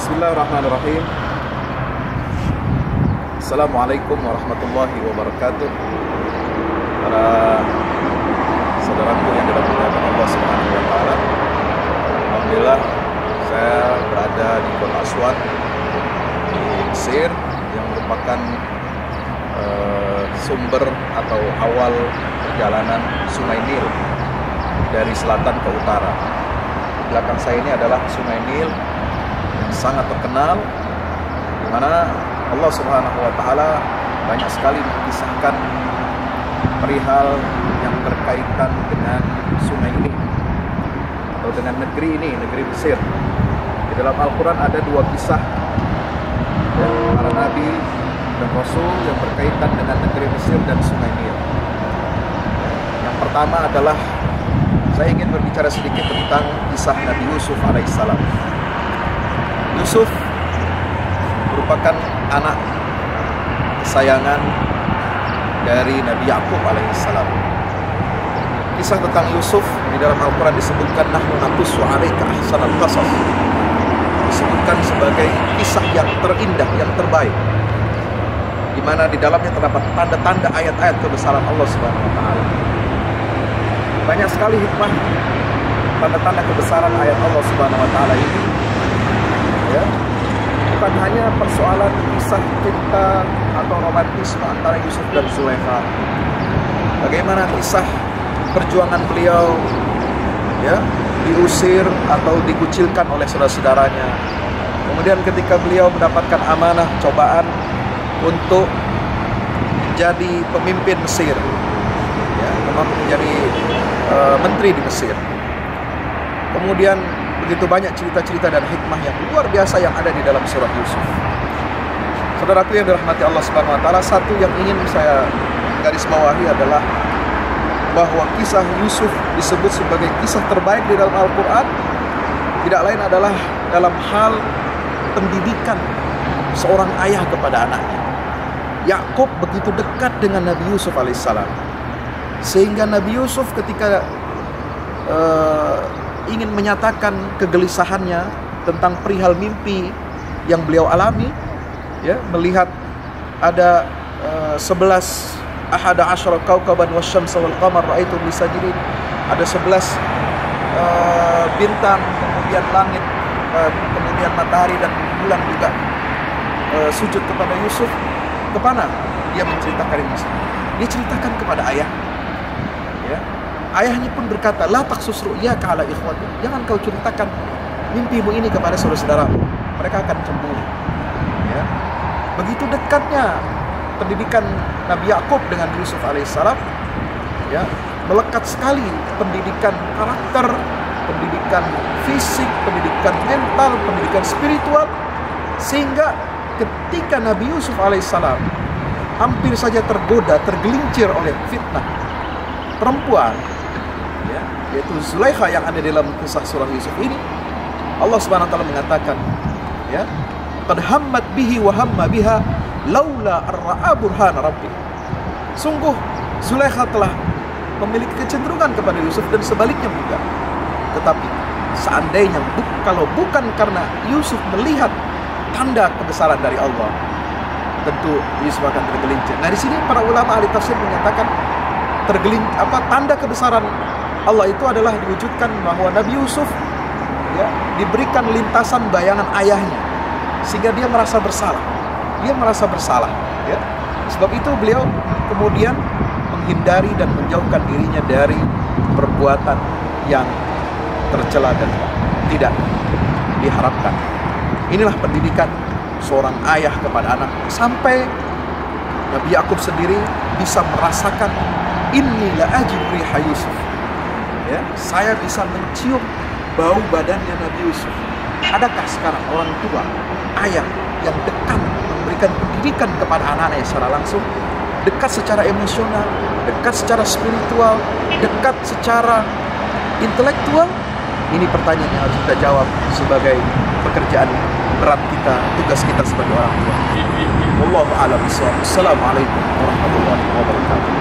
Bismillahirrahmanirrahim. Assalamualaikum warahmatullahi wabarakatuh. Para saudaraku yang dimuliakan Allah Subhanahu wa taala. Alhamdulillah saya berada di Kota Aswan di Mesir yang merupakan sumber atau awal perjalanan Sungai Nil dari selatan ke utara. Di belakang saya ini adalah Sungai Nil yang sangat terkenal, di mana Allah Subhanahu wa taala banyak sekali mengisahkan perihal yang berkaitan dengan sungai ini atau dengan negeri ini, negeri Mesir. Di dalam Al-Quran ada dua kisah para nabi dan rasul yang berkaitan dengan negeri Mesir dan sungai Nil. Yang pertama adalah saya ingin berbicara sedikit tentang kisah Nabi Yusuf alaihissalam. Yusuf merupakan anak kesayangan dari Nabi Yakub alaihissalam. Kisah tentang Yusuf di dalam Al-Quran disebutkan nahnu naqussu 'alaika ahsanal qasas, disebutkan sebagai kisah yang terindah, yang terbaik, di mana di dalamnya terdapat tanda-tanda ayat-ayat kebesaran Allah Subhanahu wa taala. Banyak sekali hikmah tanda-tanda kebesaran ayat Allah Subhanahu wa taala ini. Ya, bukan hanya persoalan kisah cinta atau romantisme antara Yusuf dan Zulaikha. Bagaimana kisah perjuangan beliau, ya, diusir atau dikucilkan oleh saudara-saudaranya. Kemudian ketika beliau mendapatkan amanah, cobaan untuk menjadi pemimpin Mesir, ya, menjadi menteri di Mesir. Kemudian begitu banyak cerita-cerita dan hikmah yang luar biasa yang ada di dalam surah Yusuf. Saudaraku yang dirahmati Allah Subhanahu wa taala, satu yang ingin saya garis bawahi adalah bahwa kisah Yusuf disebut sebagai kisah terbaik di dalam Al-Quran tidak lain adalah dalam hal pendidikan seorang ayah kepada anaknya. Yakub begitu dekat dengan Nabi Yusuf alaihissalam, sehingga Nabi Yusuf ketika ingin menyatakan kegelisahannya tentang perihal mimpi yang beliau alami, ya, melihat ada 11 ahada asyara kaukaban wasyamsa wal qamar raaitu bisajidin, ada 11 bintang, kemudian langit, kemudian matahari dan bulan juga sujud kepada Yusuf. Kemana dia menceritakan ini? Dia ceritakan kepada ayah, ya. Ayahnya pun berkata, la taqsus ru'yaka ala ikhwati, jangan kau ceritakan mimpimu ini kepada saudara-saudaramu, mereka akan cemburu. Ya. Begitu dekatnya pendidikan Nabi Yakub dengan Yusuf alaihissalam, ya, melekat sekali pendidikan karakter, pendidikan fisik, pendidikan mental, pendidikan spiritual, sehingga ketika Nabi Yusuf alaihissalam hampir saja tergoda, tergelincir oleh fitnah perempuan, ya, yaitu Zulaikha yang ada dalam kisah surah Yusuf ini, Allah Subhanahu wa taala mengatakan, ya, qad hammat bihi wa hamma biha laula ar-ra'a burhana rabbi. Sungguh Zulaikha telah memiliki kecenderungan kepada Yusuf dan sebaliknya juga. Tetapi seandainya kalau bukan karena Yusuf melihat tanda kebesaran dari Allah, tentu Yusuf akan tergelincir. Nah, di sini para ulama ahli tafsir menyatakan tanda kebesaran Allah itu adalah diwujudkan bahwa Nabi Yusuf, ya, diberikan lintasan bayangan ayahnya sehingga dia merasa bersalah. Dia merasa bersalah, ya. Sebab itu beliau kemudian menghindari dan menjauhkan dirinya dari perbuatan yang tercela dan tidak diharapkan. Inilah pendidikan seorang ayah kepada anak, sampai Nabi Yakub sendiri bisa merasakan inni la ajidu riha Yusuf. Ya, saya bisa mencium bau badannya Nabi Yusuf. Adakah sekarang orang tua, ayah yang dekat memberikan pendidikan kepada anak-anaknya secara langsung, dekat secara emosional, dekat secara spiritual, dekat secara intelektual? Ini pertanyaan yang harus kita jawab sebagai pekerjaan berat kita, tugas kita sebagai orang tua. Wallahu a'lam bishawab. Assalamualaikum warahmatullahi wabarakatuh.